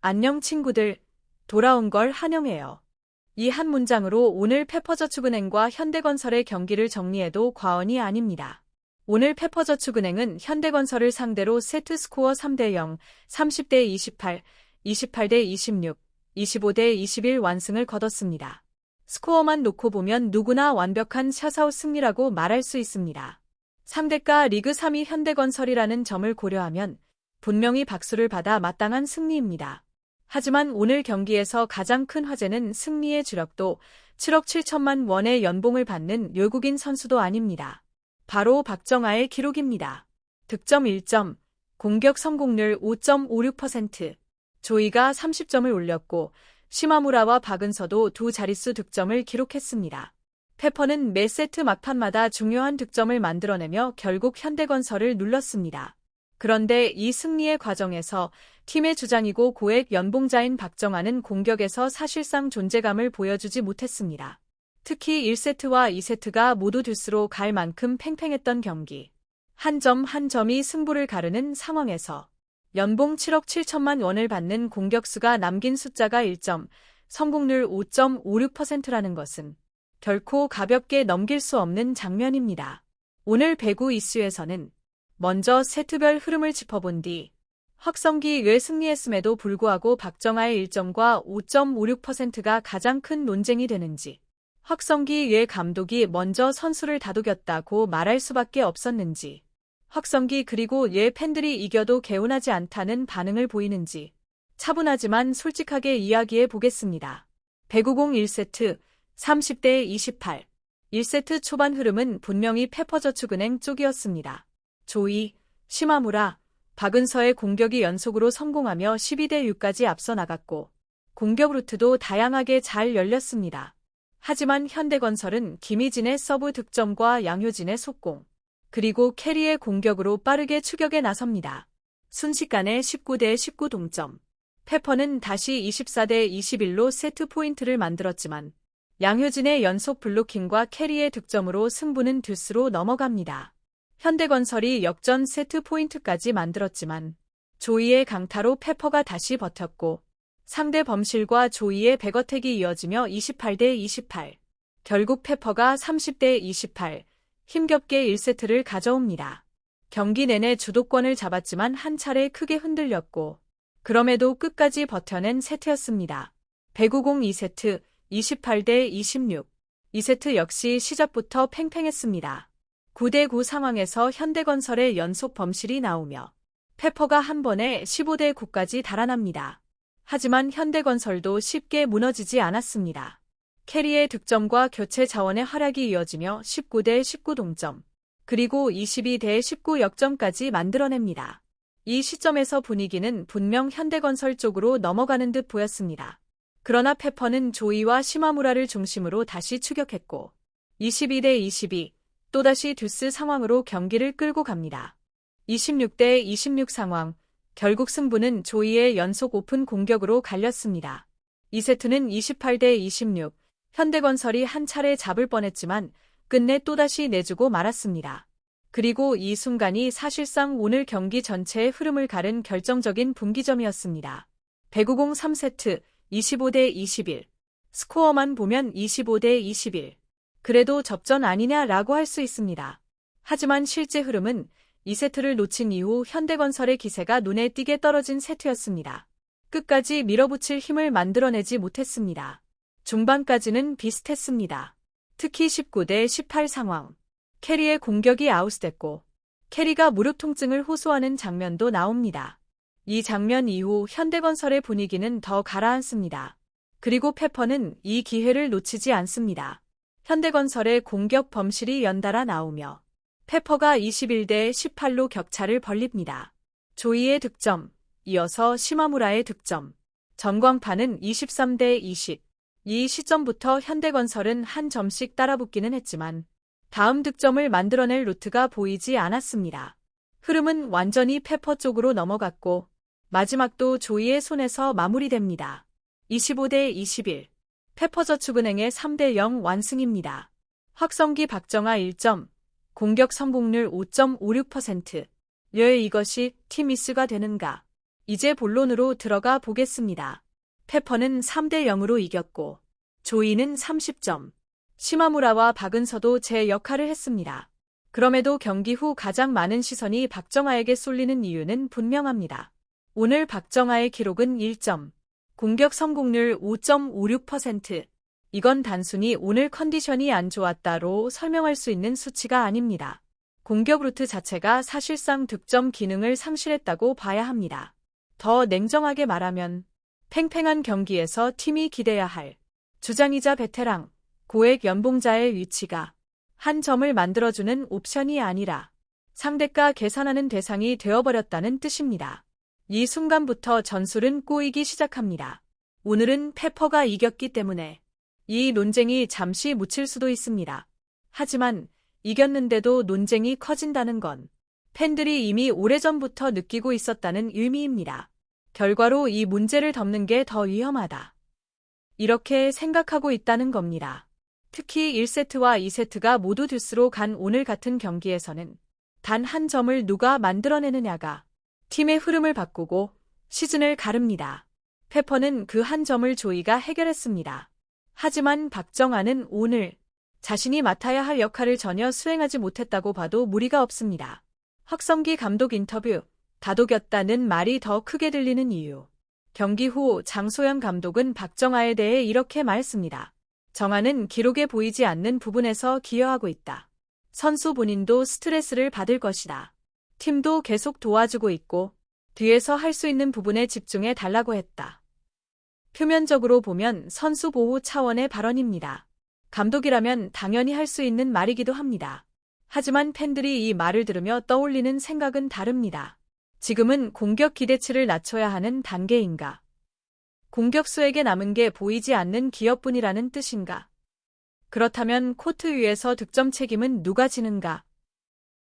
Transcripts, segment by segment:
안녕 친구들, 돌아온 걸 환영해요. 이 한 문장으로 오늘 페퍼저축은행과 현대건설의 경기를 정리해도 과언이 아닙니다. 오늘 페퍼저축은행은 현대건설을 상대로 세트스코어 3대0, 30대 28, 28대 26, 25대 21 완승을 거뒀습니다. 스코어만 놓고 보면 누구나 완벽한 셧아웃 승리라고 말할 수 있습니다. 상대가 리그 3위 현대건설이라는 점을 고려하면 분명히 박수를 받아 마땅한 승리입니다. 하지만 오늘 경기에서 가장 큰 화제는 승리의 주력도 7억 7천만 원의 연봉을 받는 외국인 선수도 아닙니다. 바로 박정아의 기록입니다. 득점 1점, 공격 성공률 5.56%, 조이가 30점을 올렸고 시마무라와 박은서도 두 자릿수 득점을 기록했습니다. 페퍼는 매 세트 막판마다 중요한 득점을 만들어내며 결국 현대건설을 눌렀습니다. 그런데 이 승리의 과정에서 팀의 주장이고 고액 연봉자인 박정아는 공격에서 사실상 존재감을 보여주지 못했습니다. 특히 1세트와 2세트가 모두 듀스로 갈 만큼 팽팽했던 경기. 한 점 한 점이 승부를 가르는 상황에서 연봉 7억 7천만 원을 받는 공격수가 남긴 숫자가 1점, 성공률 5.56%라는 것은 결코 가볍게 넘길 수 없는 장면입니다. 오늘 배구 이슈에서는 먼저 세트별 흐름을 짚어본 뒤 확성기 외 승리했음에도 불구하고 박정아의 1점과 5.56%가 가장 큰 논쟁이 되는지, 확성기 외 감독이 먼저 선수를 다독였다고 말할 수밖에 없었는지, 확성기 그리고 외 팬들이 이겨도 개운하지 않다는 반응을 보이는지 차분하지만 솔직하게 이야기해 보겠습니다. 배구공 1세트 30대 28. 1세트 초반 흐름은 분명히 페퍼저축은행 쪽이었습니다. 조이, 시마무라, 박은서의 공격이 연속으로 성공하며 12대 6까지 앞서 나갔고 공격 루트도 다양하게 잘 열렸습니다. 하지만 현대건설은 김희진의 서브 득점과 양효진의 속공, 그리고 캐리의 공격으로 빠르게 추격에 나섭니다. 순식간에 19대 19 동점. 페퍼는 다시 24대 21로 세트 포인트를 만들었지만 양효진의 연속 블로킹과 캐리의 득점으로 승부는 듀스로 넘어갑니다. 현대건설이 역전 세트 포인트까지 만들었지만 조이의 강타로 페퍼가 다시 버텼고 상대 범실과 조이의 백어택이 이어지며 28대 28. 결국 페퍼가 30대 28. 힘겹게 1세트를 가져옵니다. 경기 내내 주도권을 잡았지만 한 차례 크게 흔들렸고 그럼에도 끝까지 버텨낸 세트였습니다. 배구공 2세트 28대 26. 2세트 역시 시작부터 팽팽했습니다. 9대 9 상황에서 현대건설의 연속 범실이 나오며 페퍼가 한 번에 15대 9까지 달아납니다. 하지만 현대건설도 쉽게 무너지지 않았습니다. 캐리의 득점과 교체 자원의 활약이 이어지며 19대 19 동점, 그리고 22대 19 역전까지 만들어냅니다. 이 시점에서 분위기는 분명 현대건설 쪽으로 넘어가는 듯 보였습니다. 그러나 페퍼는 조이와 시마무라를 중심으로 다시 추격했고 22대 22, 또다시 듀스 상황으로 경기를 끌고 갑니다. 26대 26 상황, 결국 승부는 조이의 연속 오픈 공격으로 갈렸습니다. 2세트는 28대 26, 현대건설이 한 차례 잡을 뻔했지만 끝내 또다시 내주고 말았습니다. 그리고 이 순간이 사실상 오늘 경기 전체의 흐름을 가른 결정적인 분기점이었습니다. 배구공 3세트 25대 21. 스코어만 보면 25대 21. 그래도 접전 아니냐라고 할 수 있습니다. 하지만 실제 흐름은 2세트를 놓친 이후 현대건설의 기세가 눈에 띄게 떨어진 세트였습니다. 끝까지 밀어붙일 힘을 만들어내지 못했습니다. 중반까지는 비슷했습니다. 특히 19대 18 상황. 캐리의 공격이 아웃됐고 캐리가 무릎 통증을 호소하는 장면도 나옵니다. 이 장면 이후 현대건설의 분위기는 더 가라앉습니다. 그리고 페퍼는 이 기회를 놓치지 않습니다. 현대건설의 공격 범실이 연달아 나오며 페퍼가 21대 18로 격차를 벌립니다. 조이의 득점, 이어서 시마무라의 득점. 전광판은 23대 20. 이 시점부터 현대건설은 한 점씩 따라붙기는 했지만 다음 득점을 만들어낼 루트가 보이지 않았습니다. 흐름은 완전히 페퍼 쪽으로 넘어갔고 마지막도 조이의 손에서 마무리됩니다. 25대 21. 페퍼저축은행의 3대 0 완승입니다. 확성기 박정아 1점, 공격 성공률 5.56%. 왜 이것이 팀 이슈가 되는가? 이제 본론으로 들어가 보겠습니다. 페퍼는 3대 0으로 이겼고 조이는 30점, 시마무라와 박은서도 제 역할을 했습니다. 그럼에도 경기 후 가장 많은 시선이 박정아에게 쏠리는 이유는 분명합니다. 오늘 박정아의 기록은 1점, 공격 성공률 5.56%. 이건 단순히 오늘 컨디션이 안 좋았다로 설명할 수 있는 수치가 아닙니다. 공격 루트 자체가 사실상 득점 기능을 상실했다고 봐야 합니다. 더 냉정하게 말하면 팽팽한 경기에서 팀이 기대야 할 주장이자 베테랑, 고액 연봉자의 위치가 한 점을 만들어주는 옵션이 아니라 상대가 계산하는 대상이 되어버렸다는 뜻입니다. 이 순간부터 전술은 꼬이기 시작합니다. 오늘은 페퍼가 이겼기 때문에 이 논쟁이 잠시 묻힐 수도 있습니다. 하지만 이겼는데도 논쟁이 커진다는 건 팬들이 이미 오래전부터 느끼고 있었다는 의미입니다. 결과로 이 문제를 덮는 게 더 위험하다. 이렇게 생각하고 있다는 겁니다. 특히 1세트와 2세트가 모두 듀스로 간 오늘 같은 경기에서는 단 한 점을 누가 만들어내느냐가 팀의 흐름을 바꾸고 시즌을 가릅니다. 페퍼는 그 한 점을 조이가 해결했습니다. 하지만 박정아는 오늘 자신이 맡아야 할 역할을 전혀 수행하지 못했다고 봐도 무리가 없습니다. 확성기 감독 인터뷰, 다독였다는 말이 더 크게 들리는 이유. 경기 후 장소연 감독은 박정아에 대해 이렇게 말했습니다. 정아는 기록에 보이지 않는 부분에서 기여하고 있다. 선수 본인도 스트레스를 받을 것이다. 팀도 계속 도와주고 있고 뒤에서 할 수 있는 부분에 집중해 달라고 했다. 표면적으로 보면 선수 보호 차원의 발언입니다. 감독이라면 당연히 할 수 있는 말이기도 합니다. 하지만 팬들이 이 말을 들으며 떠올리는 생각은 다릅니다. 지금은 공격 기대치를 낮춰야 하는 단계인가? 공격수에게 남은 게 보이지 않는 기여뿐이라는 뜻인가? 그렇다면 코트 위에서 득점 책임은 누가 지는가?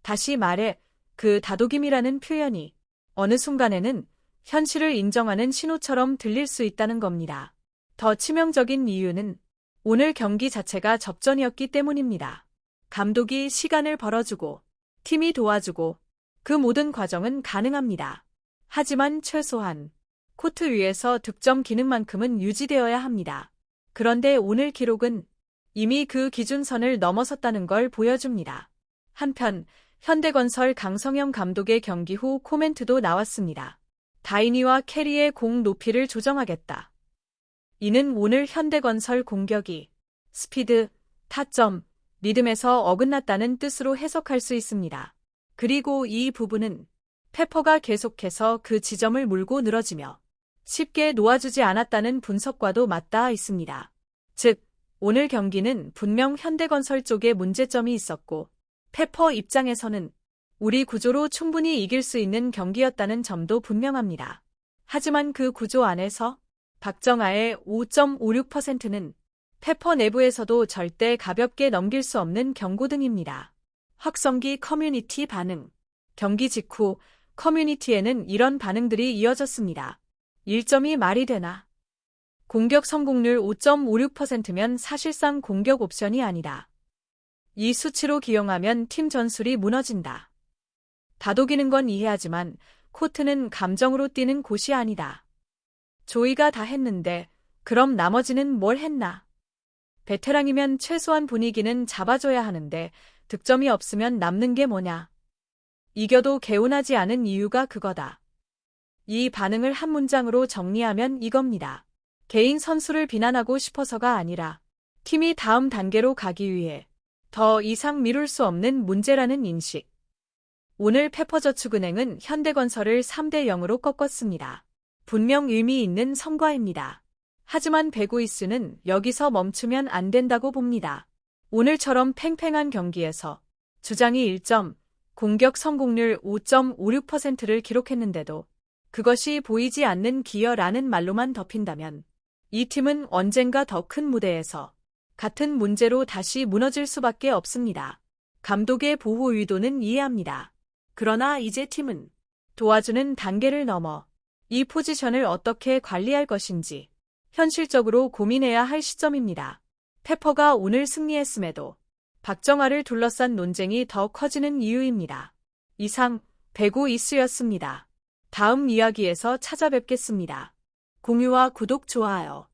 다시 말해, 그 다독임이라는 표현이 어느 순간에는 현실을 인정하는 신호처럼 들릴 수 있다는 겁니다. 더 치명적인 이유는 오늘 경기 자체가 접전이었기 때문입니다. 감독이 시간을 벌어주고 팀이 도와주고 그 모든 과정은 가능합니다. 하지만 최소한 코트 위에서 득점 기능만큼은 유지되어야 합니다. 그런데 오늘 기록은 이미 그 기준선을 넘어섰다는 걸 보여줍니다. 한편 현대건설 강성영 감독의 경기 후 코멘트도 나왔습니다. 다이니와 캐리의 공 높이를 조정하겠다. 이는 오늘 현대건설 공격이 스피드, 타점, 리듬에서 어긋났다는 뜻으로 해석할 수 있습니다. 그리고 이 부분은 페퍼가 계속해서 그 지점을 물고 늘어지며 쉽게 놓아주지 않았다는 분석과도 맞닿아 있습니다. 즉, 오늘 경기는 분명 현대건설 쪽에 문제점이 있었고 페퍼 입장에서는 우리 구조로 충분히 이길 수 있는 경기였다는 점도 분명합니다. 하지만 그 구조 안에서 박정아의 5.56%는 페퍼 내부에서도 절대 가볍게 넘길 수 없는 경고등입니다. 확성기 커뮤니티 반응. 경기 직후 커뮤니티에는 이런 반응들이 이어졌습니다. 1점이 말이 되나? 공격 성공률 5.56%면 사실상 공격 옵션이 아니다. 이 수치로 기용하면 팀 전술이 무너진다. 다독이는 건 이해하지만 코트는 감정으로 뛰는 곳이 아니다. 조이가 다 했는데 그럼 나머지는 뭘 했나? 베테랑이면 최소한 분위기는 잡아줘야 하는데 득점이 없으면 남는 게 뭐냐? 이겨도 개운하지 않은 이유가 그거다. 이 반응을 한 문장으로 정리하면 이겁니다. 개인 선수를 비난하고 싶어서가 아니라 팀이 다음 단계로 가기 위해 더 이상 미룰 수 없는 문제라는 인식. 오늘 페퍼저축은행은 현대건설을 3대 0으로 꺾었습니다. 분명 의미 있는 성과입니다. 하지만 배구 이슈는 여기서 멈추면 안 된다고 봅니다. 오늘처럼 팽팽한 경기에서 주장이 1점, 공격 성공률 5.56%를 기록했는데도 그것이 보이지 않는 기여라는 말로만 덮인다면 이 팀은 언젠가 더 큰 무대에서 같은 문제로 다시 무너질 수밖에 없습니다. 감독의 보호 의도는 이해합니다. 그러나 이제 팀은 도와주는 단계를 넘어 이 포지션을 어떻게 관리할 것인지 현실적으로 고민해야 할 시점입니다. 페퍼가 오늘 승리했음에도 박정아를 둘러싼 논쟁이 더 커지는 이유입니다. 이상 배구 이슈였습니다. 다음 이야기에서 찾아뵙겠습니다. 공유와 구독, 좋아요.